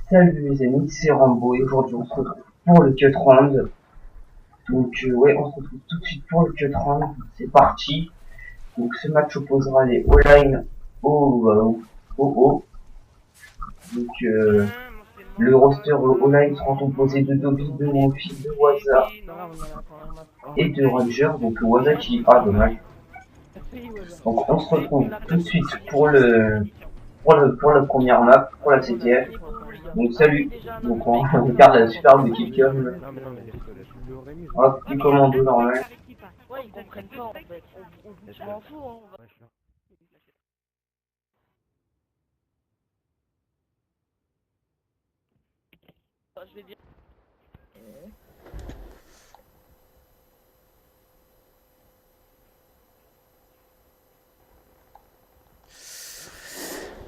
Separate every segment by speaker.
Speaker 1: Salut les amis, c'est Rambo et aujourd'hui on se retrouve pour le cut round. Donc ouais, on se retrouve tout de suite pour le cut round. C'est parti. Donc ce match opposera les O-line au. Donc le roster O-line sera composé de Dobby, de Mofi, de Waza et de Ranger. Donc Waza qui... Ah dommage. Donc on se retrouve tout de suite pour la première map, pour la CTF. Donc salut. Donc on regarde la superbe kill-cam. Hop, petit commando normal.
Speaker 2: Ouais, ils comprennent pas en fait. Je m'en fous, hein. Je vais dire.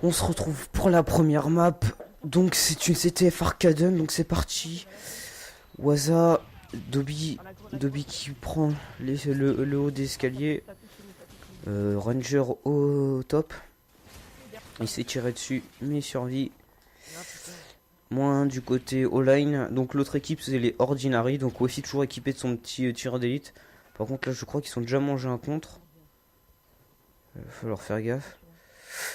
Speaker 3: On se retrouve pour la première map. Donc c'est une CTF Arcaden, donc c'est parti. Waza, Dobby qui prend le haut d'escalier. Ranger au top. Il s'est tiré dessus, mais il survit. Moins du côté O-line. Donc l'autre équipe c'est les Ordinary. Donc aussi toujours équipé de son petit tireur d'élite. Par contre là je crois qu'ils sont déjà mangés un contre. Il va falloir faire gaffe.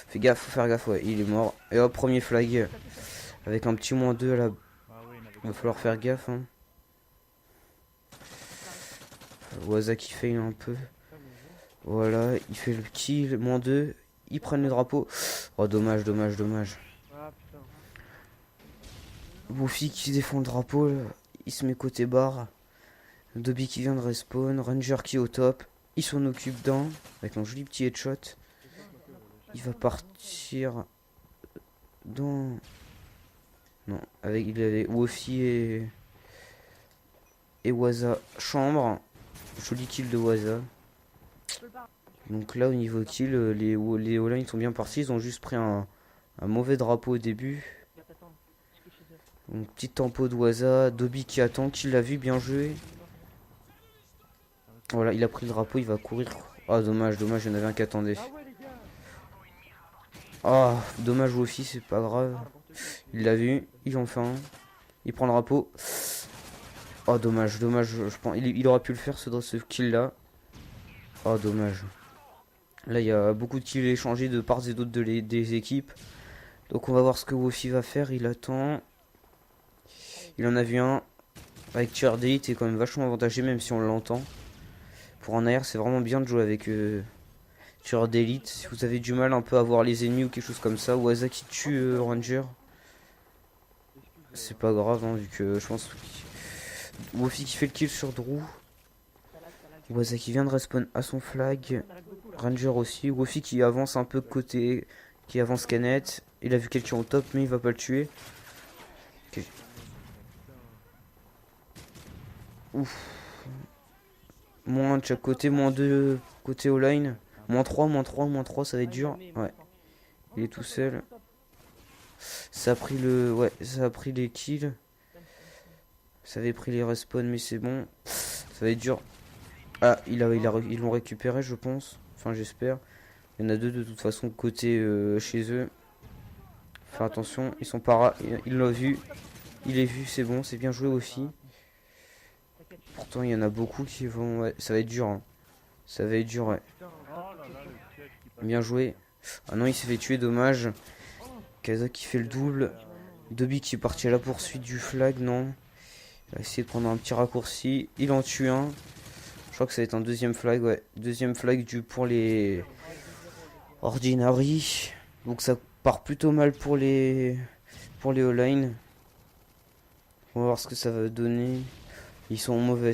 Speaker 3: Fais gaffe, faut faire gaffe, ouais, il est mort. Et hop, premier flag. Avec un petit -2 à la... Il va falloir faire gaffe, hein. Waza qui fail un peu. Voilà, il fait le kill, -2. Ils prennent le drapeau. Oh, dommage, dommage, dommage. Woofy qui défend le drapeau, là. Il se met côté barre. Dobby qui vient de respawn. Ranger qui est au top. Il s'en occupe d'un. Avec un joli petit headshot. Il va partir dans... Non, il avait Woofy et Waza chambre. Joli kill de Waza. Donc là au niveau kill, les O-line sont bien partis. Ils ont juste pris un mauvais drapeau au début. Donc petite tempo de Waza. Dobby qui attend, qui l'a vu, bien joué. Voilà, il a pris le drapeau, il va courir. Ah dommage, dommage, il y en avait un qui attendait. Ah, dommage Woofy, c'est pas grave. Il l'a vu, il en fait un. Il prend le drapeau. Oh dommage, dommage, je pense il aurait pu le faire ce kill là. Oh dommage. Là il y a beaucoup de kills échangés de part et d'autre des équipes. Donc on va voir ce que Woofy va faire, il attend. Il en a vu un. Avec tir d'élite est quand même vachement avantagé même si on l'entend. Pour un AR c'est vraiment bien de jouer avec tir d'élite. Si vous avez du mal un peu à voir les ennemis ou quelque chose comme ça. Waza qui tue Ranger. C'est pas grave hein, vu que je pense... Woofy qui fait le kill sur Drew. Waza qui vient de respawn à son flag. Ranger aussi. Woofy qui avance un peu côté. Qui avance canette. Il a vu quelqu'un au top mais il va pas le tuer. Okay. Ouf. Moins de chaque côté, -2 côté O-line. -3, -3, ça va être dur. Ouais. Il est tout seul. Ça a pris ouais, ça a pris les kills. Ça avait pris les respawns mais c'est bon. Ça va être dur. Ah, ils l'ont récupéré, je pense. Enfin, j'espère. Il y en a deux de toute façon côté chez eux. Faire attention, ils sont pas. Il l'a vu. Il est vu, c'est bon, c'est bien joué aussi. Pourtant, il y en a beaucoup qui vont. Ouais, ça va être dur. Hein. Ça va être dur, ouais. Bien joué. Ah non, il s'est fait tuer, dommage. Kaza qui fait le double. Dobby qui est parti à la poursuite du flag, non. Il va essayer de prendre un petit raccourci. Il en tue un. Je crois que ça va être un deuxième flag, ouais. Deuxième flag pour les Ordinary. Donc ça part plutôt mal pour les O-line. On va voir ce que ça va donner. Ils sont mauvais.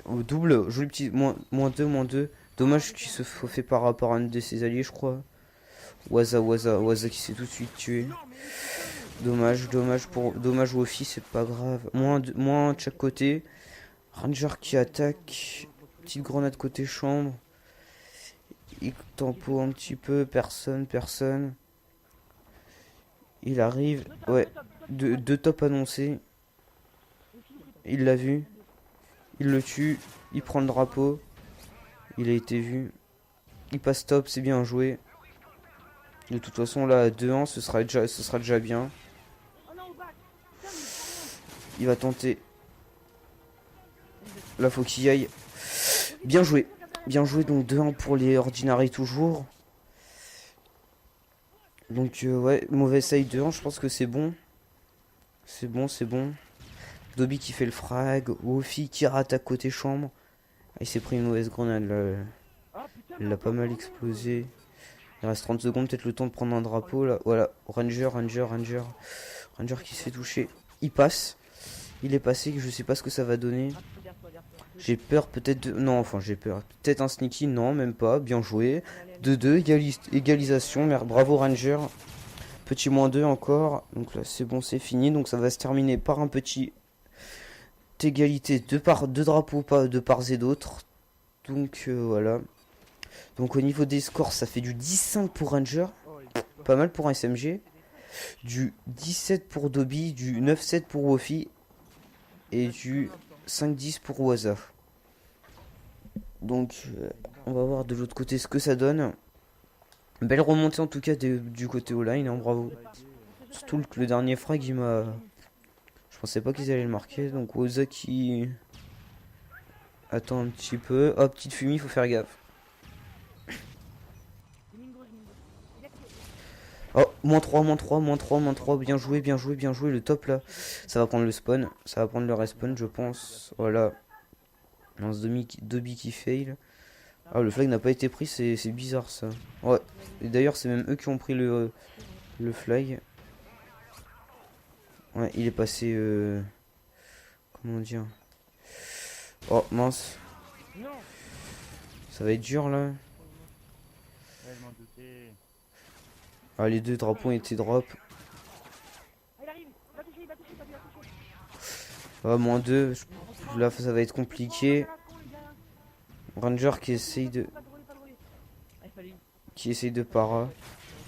Speaker 3: Au double, joli petit -2, -2. Dommage qu'il se fait par rapport à un de ses alliés, je crois. Waza qui s'est tout de suite tué. Dommage Woofy, c'est pas grave. Moins de chaque côté. Ranger qui attaque. Petite grenade côté chambre. Il tempo un petit peu. Personne. Il arrive. Ouais. Deux top annoncés. Il l'a vu. Il le tue. Il prend le drapeau. Il a été vu. Il passe top, c'est bien joué. De toute façon, là, 2-1, ce sera déjà bien. Il va tenter. Là, faut qu'il y aille. Bien joué. Bien joué, donc 2-1 pour les Ordinary toujours. Donc ouais, mauvais side 2-1, je pense que c'est bon. C'est bon, c'est bon. Dobby qui fait le frag. Wofi qui rate à côté chambre. Il s'est pris une mauvaise grenade là. Il l'a pas mal explosé. Il reste 30 secondes, peut-être le temps de prendre un drapeau là. Voilà, Ranger qui se fait toucher. Il passe. Il est passé, je sais pas ce que ça va donner. J'ai peur peut-être de... Non, enfin j'ai peur. Peut-être un sneaky, non, même pas. Bien joué. 2-2, égalisation. Merde, bravo Ranger. Petit -2 encore. Donc là c'est bon, c'est fini. Donc ça va se terminer par un petit égalité deux drapeaux pas de part et d'autre. Donc voilà. Donc au niveau des scores, ça fait du 10-5 pour Ranger. Pas mal pour un SMG. Du 17 pour Dobby, du 9-7 pour Wofi. Et du 5-10 pour Waza. Donc on va voir de l'autre côté ce que ça donne. Belle remontée en tout cas du côté online, hein, bravo. Surtout que le dernier frag il m'a... Je pensais pas qu'ils allaient le marquer. Donc Waza qui... Attends un petit peu. Oh, petite fumée, il faut faire gaffe. Oh, -3, bien joué, le top là. Ça va prendre le spawn, ça va prendre le respawn, je pense. Voilà. Non, ce Dobby qui fail. Ah, le flag n'a pas été pris, c'est bizarre ça. Ouais, et d'ailleurs, c'est même eux qui ont pris le flag. Ouais, il est passé. Comment dire? Oh, mince. Ça va être dur là. Ah, les deux drapeaux ont été drop. Ah, -2. Là, ça va être compliqué. Ranger qui essaye de... para.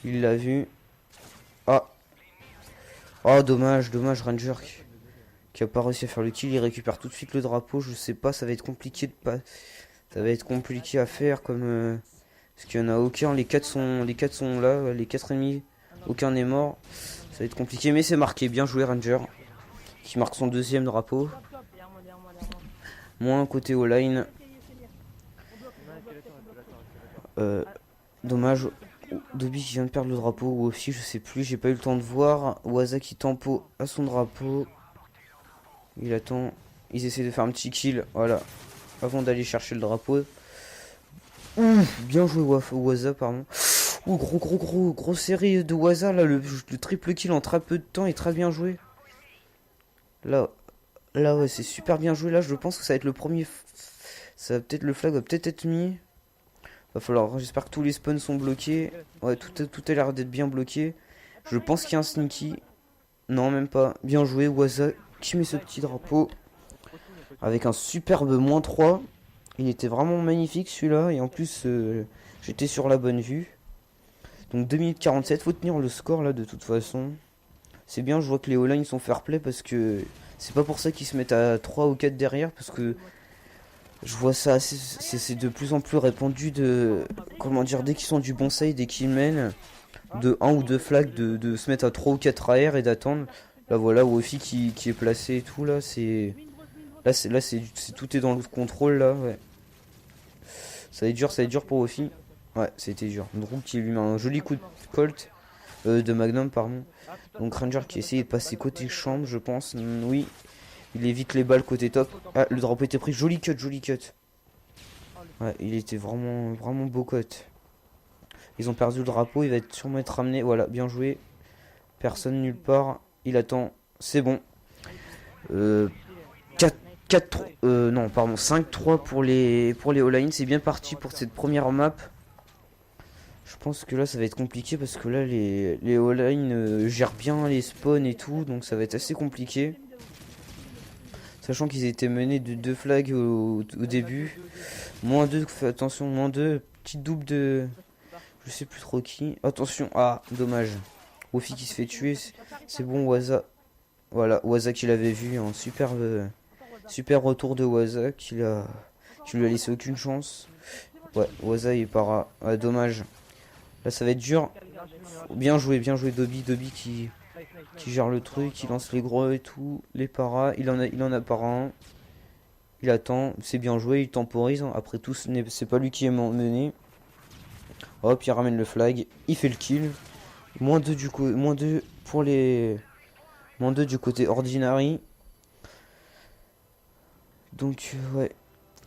Speaker 3: Il l'a vu. Ah. Oh, dommage, Ranger qui a pas réussi à faire le kill. Il récupère tout de suite le drapeau. Je sais pas, ça va être compliqué de pas... Ça va être compliqué à faire comme... Parce qu'il y en a aucun. Les 4 sont là. Les 4 ennemis. Aucun n'est mort. Ça va être compliqué, mais c'est marqué. Bien joué Ranger. Qui marque son deuxième drapeau. Moins côté all-line. Dommage. Dobby qui vient de perdre le drapeau. Ou aussi, je sais plus. J'ai pas eu le temps de voir. Waza qui tempo à son drapeau. Il attend. Ils essaient de faire un petit kill. Voilà. Avant d'aller chercher le drapeau. Bien joué Waza, pardon. Gros série de Waza là, le triple kill en très peu de temps est très bien joué. Là ouais, c'est super bien joué. Là, je pense que ça va être le premier. Ça va peut-être, le flag va peut-être être mis. Va falloir, j'espère que tous les spawns sont bloqués. Ouais, tout a l'air d'être bien bloqué. Je pense qu'il y a un sneaky. Non, même pas. Bien joué Waza qui met ce petit drapeau avec un superbe -3. Il était vraiment magnifique celui-là. Et en plus, j'étais sur la bonne vue. Donc 2 minutes 47. Faut tenir le score là de toute façon. C'est bien, je vois que les all-line sont fair play parce que c'est pas pour ça qu'ils se mettent à 3 ou 4 derrière. Parce que je vois ça, c'est de plus en plus répandu de... Comment dire, dès qu'ils sont du bon side, dès qu'ils mènent de 1 ou 2 flags, de se mettre à 3 ou 4 arrière et d'attendre. Là voilà, Wofi qui est placé et tout là, c'est... Là c'est tout est dans le contrôle là, ouais. Ça va être dur pour Wofi. Ouais, ça a été dur. Droop qui lui met un joli coup de Colt. De Magnum, pardon. Donc Ranger qui essaye de passer côté chambre, je pense. Oui. Il évite les balles côté top. Ah, le drapeau était pris. Joli cut. Ouais, il était vraiment beau cut. Ils ont perdu le drapeau. Il va sûrement être ramené. Voilà, bien joué. Personne nulle part. Il attend. C'est bon. 5-3 pour les all-line. C'est bien parti pour cette première map. Je pense que là ça va être compliqué parce que là les all-line gèrent bien les spawns et tout. Donc ça va être assez compliqué. Sachant qu'ils étaient menés de 2 flags au début. -2, fais attention, -2. Petite double de... Je sais plus trop qui. Attention, ah, dommage. Wofi qui se fait tuer. C'est bon, Waza. Voilà, Waza qui l'avait vu. Un super retour de Waza qui lui a laissé aucune chance. Ouais, Waza il para. Ouais, dommage. Là ça va être dur. Bien joué Dobby qui qui gère le truc, il lance les gros et tout, les paras, il en a para un. Il attend, c'est bien joué, il temporise. Après tout, c'est pas lui qui est mené. Hop, il ramène le flag, il fait le kill. -2 du coup, -2 pour les. -2 du côté Ordinary. Donc, ouais.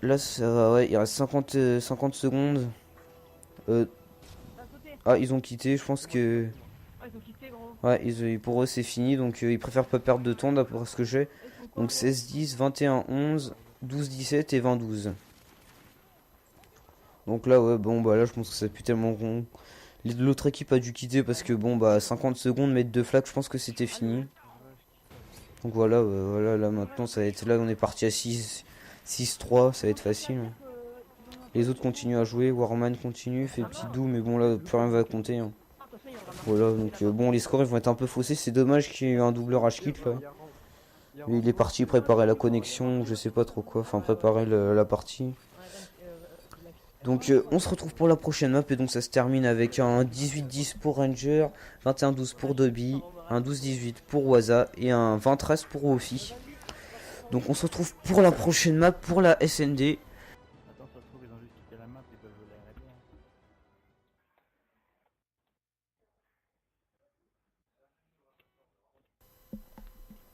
Speaker 3: Là, ça va, ouais, il reste 50 secondes. Ah, ils ont quitté, je pense que. Ouais, pour eux, c'est fini. Donc, ils préfèrent pas perdre de temps, d'après ce que j'ai. Donc, 16-10, 21-11, 12-17 et 20-12. Donc là, ouais, bon, bah là, je pense que ça pue tellement rond. L'autre équipe a dû quitter parce que, bon, bah, 50 secondes, mettre 2 flags, je pense que c'était fini. Donc voilà, voilà, là, maintenant, ça va être. Là, on est parti à 6-3, ça va être facile. Les autres continuent à jouer, Warman continue, fait petit doux, mais bon, là, plus rien va compter. Hein. Voilà, donc, bon, les scores, ils vont être un peu faussés. C'est dommage qu'il y ait eu un double rush kit, là. Mais il est parti préparer la connexion, je sais pas trop quoi, enfin, préparer la partie. Donc on se retrouve pour la prochaine map et donc ça se termine avec un 18-10 pour Ranger, 21-12 pour Dobby, un 12-18 pour Waza et un 20-13 pour Wofi. Donc on se retrouve pour la prochaine map pour la SND.
Speaker 4: Attends, ça se trouve, ils ont juste quitté la map, ils peuvent voler arrêter.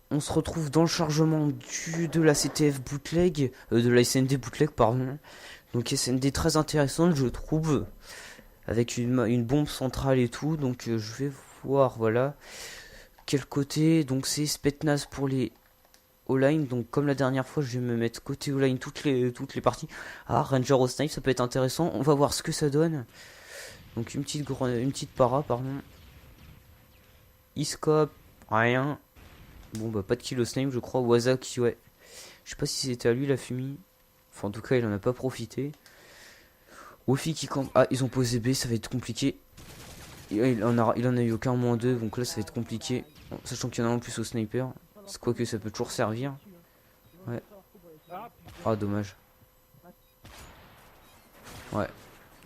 Speaker 3: On se retrouve dans le chargement de la CTF bootleg, de la SND bootleg pardon. Donc SND très intéressante je trouve, avec une bombe centrale et tout, donc je vais voir, voilà, quel côté, donc c'est Spetnaz pour les all-line, donc comme la dernière fois je vais me mettre côté all-line toutes les parties. Ah, Ranger au snipe, ça peut être intéressant, on va voir ce que ça donne. Donc une petite para, pardon. Iscop, rien. Bon bah pas de kill au snipe je crois, Waza qui, ouais, je sais pas si c'était à lui la fumée. Enfin, en tout cas, il en a pas profité. Wofi qui campe. Ah, ils ont posé B, ça va être compliqué. Il en a eu aucun -2, donc là, ça va être compliqué. Bon, sachant qu'il y en a en plus au sniper. C'est quoi que ça peut toujours servir. Ouais. Ah, dommage. Ouais,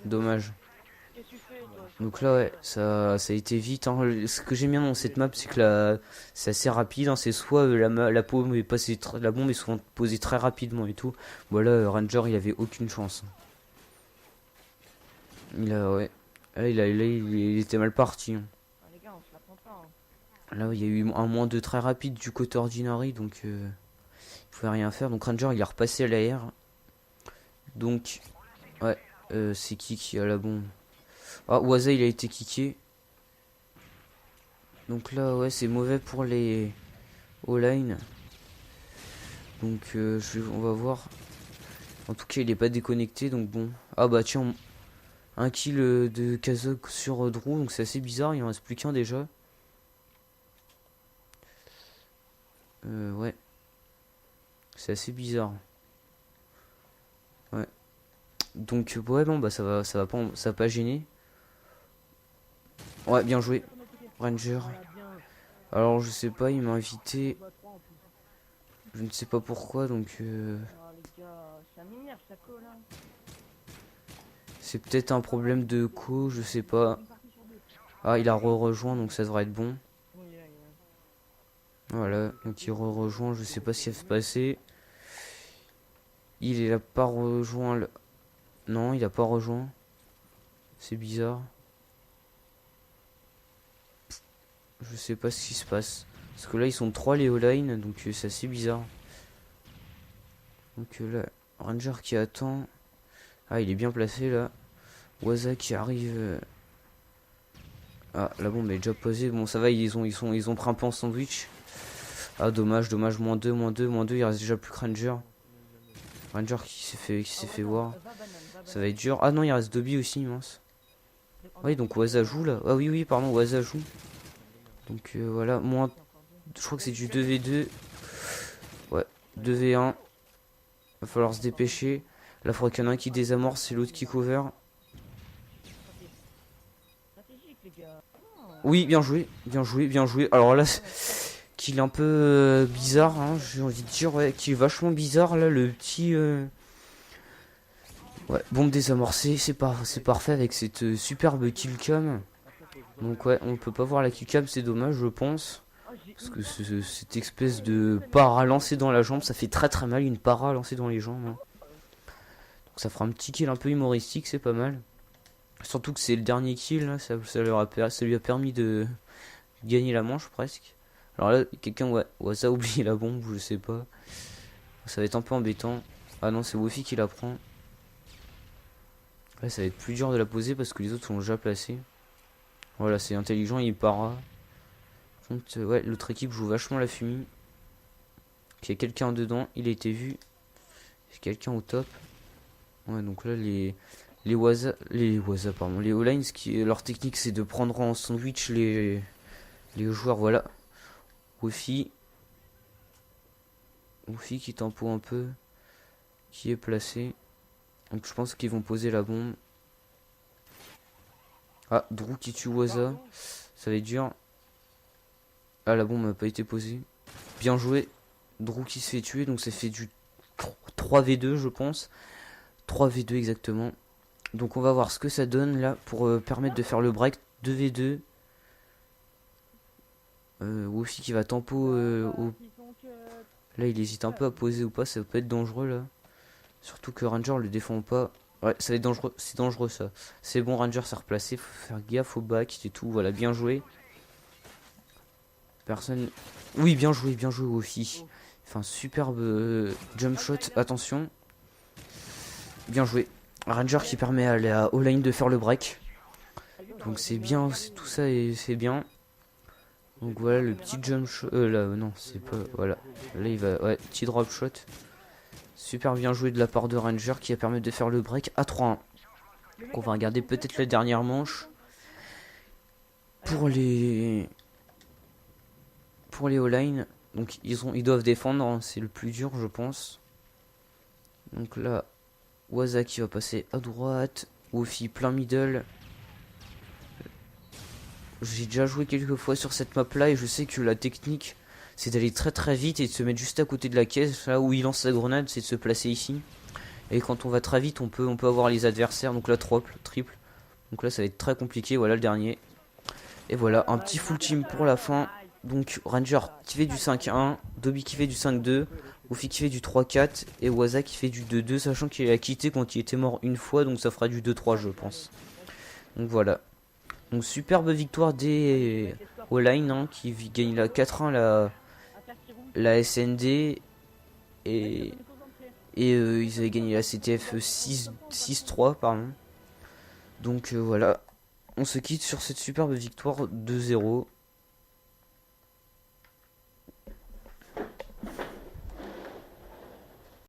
Speaker 3: dommage. Donc là, ouais, ça a été vite. Hein. Ce que j'aime bien dans cette map, c'est que c'est assez rapide. Hein. C'est soit la bombe est passée, la bombe est souvent posée très rapidement et tout. Voilà, Ranger, il avait aucune chance. Ouais. Là, il était mal parti. Hein. Là, il y a eu un -2 très rapide du côté Ordinary, donc il pouvait rien faire. Donc Ranger, il est repassé à l'AR. Donc, ouais, c'est qui a la bombe? Ah, Waza, il a été kické. Donc là, ouais, c'est mauvais pour les all-line. Donc, on va voir. En tout cas, il est pas déconnecté, donc bon. Ah bah tiens, un kill de Kazok sur Drew, donc c'est assez bizarre, il en reste plus qu'un déjà. Ouais. C'est assez bizarre. Ouais. Donc, ouais, bon, bah ça va pas gêner. Ouais, bien joué, Ranger. Alors, je sais pas, il m'a invité. Je ne sais pas pourquoi, donc... C'est peut-être un problème de co, je sais pas. Ah, il a rejoint, donc ça devrait être bon. Voilà, donc il rejoint, je sais pas ce qui va se passer. Il a pas rejoint le... Non, il a pas rejoint. C'est bizarre. Je sais pas ce qui se passe. Parce que là, ils sont 3 les all-line, donc c'est assez bizarre. Donc là, Ranger qui attend. Ah, il est bien placé là. Waza qui arrive. Ah, la bombe est déjà posée. Bon, ça va, ils ont pris un peu en sandwich. Ah, dommage, -2, -2, il reste déjà plus que Ranger. Ranger qui s'est fait voir. Ça va être dur. Ah non, il reste Dobby aussi, mince. Oui, donc Waza joue là. Ah oui, pardon, Waza joue. Donc voilà, je crois que c'est du 2v2. Ouais, 2v1. Va falloir se dépêcher. Là, il faudrait qu'il y en a un qui désamorce et l'autre qui cover. Oui, bien joué, bien joué, bien joué. Alors là, qu'il est un peu bizarre, hein, j'ai envie de dire, ouais, qu'il est vachement bizarre, là, le petit... Ouais, bombe désamorcée, c'est parfait avec cette superbe killcam. Donc ouais, on peut pas voir la killcam, c'est dommage, je pense. Parce que cette espèce de para lancée dans la jambe, ça fait très très mal, une para lancée dans les jambes. Hein. Donc ça fera un petit kill un peu humoristique, c'est pas mal. Surtout que c'est le dernier kill, là, ça lui a permis de gagner la manche presque. Alors là, quelqu'un a oublié la bombe, je sais pas. Ça va être un peu embêtant. Ah non, c'est Wofi qui la prend. Là, ça va être plus dur de la poser parce que les autres sont déjà placés. Voilà, c'est intelligent, il para. Donc, ouais, l'autre équipe joue vachement la fumée. Il y a quelqu'un dedans, il a été vu. Il y a quelqu'un au top. Ouais, donc là, les Waza, pardon, les O-Lines, leur technique, c'est de prendre en sandwich les joueurs, voilà. Wofi qui tempo un peu, qui est placé. Donc je pense qu'ils vont poser la bombe. Ah, Drew qui tue Waza. Ça va être dur. Ah, la bombe n'a pas été posée. Bien joué. Drew qui se fait tuer. Donc ça fait du 3v2 je pense. 3v2 exactement. Donc on va voir ce que ça donne là pour permettre de faire le break. 2v2. Wofi qui va tempo Là il hésite un peu à poser ou pas. Ça peut être dangereux là. Surtout que Ranger le défend pas. Ouais, ça va être dangereux. C'est dangereux ça. C'est bon, Ranger s'est replacé. Faut faire gaffe au back et tout. Voilà, bien joué. Personne. Oui, bien joué Wofi. Enfin, superbe jump shot. Attention. Bien joué. Ranger qui permet à la O-line de faire le break. Donc c'est bien, c'est tout ça et c'est bien. Donc voilà le petit jump shot. Là, non, c'est pas. Voilà. Là, il va. Ouais, petit drop shot. Super bien joué de la part de Ranger qui a permis de faire le break à 3-1. Donc on va regarder peut-être la dernière manche. Pour les O-line. Donc ils doivent défendre, hein, c'est le plus dur je pense. Donc là, Waza qui va passer à droite. Wofi plein middle. J'ai déjà joué quelques fois sur cette map là et je sais que la technique c'est d'aller très très vite et de se mettre juste à côté de la caisse, là où il lance sa grenade, c'est de se placer ici. Et quand on va très vite, on peut avoir les adversaires, donc là triple. Donc là ça va être très compliqué, voilà le dernier. Et voilà, un petit full team pour la fin. Donc Ranger qui fait du 5-1, Dobby qui fait du 5-2, Wofi qui fait du 3-4 et Waza qui fait du 2-2, sachant qu'il a quitté quand il était mort une fois, donc ça fera du 2-3 je pense. Donc voilà. Donc superbe victoire des O-Line hein, qui gagne la 4-1 la SND et ils avaient gagné la CTF 6-3 pardon. Donc voilà, on se quitte sur cette superbe victoire 2-0.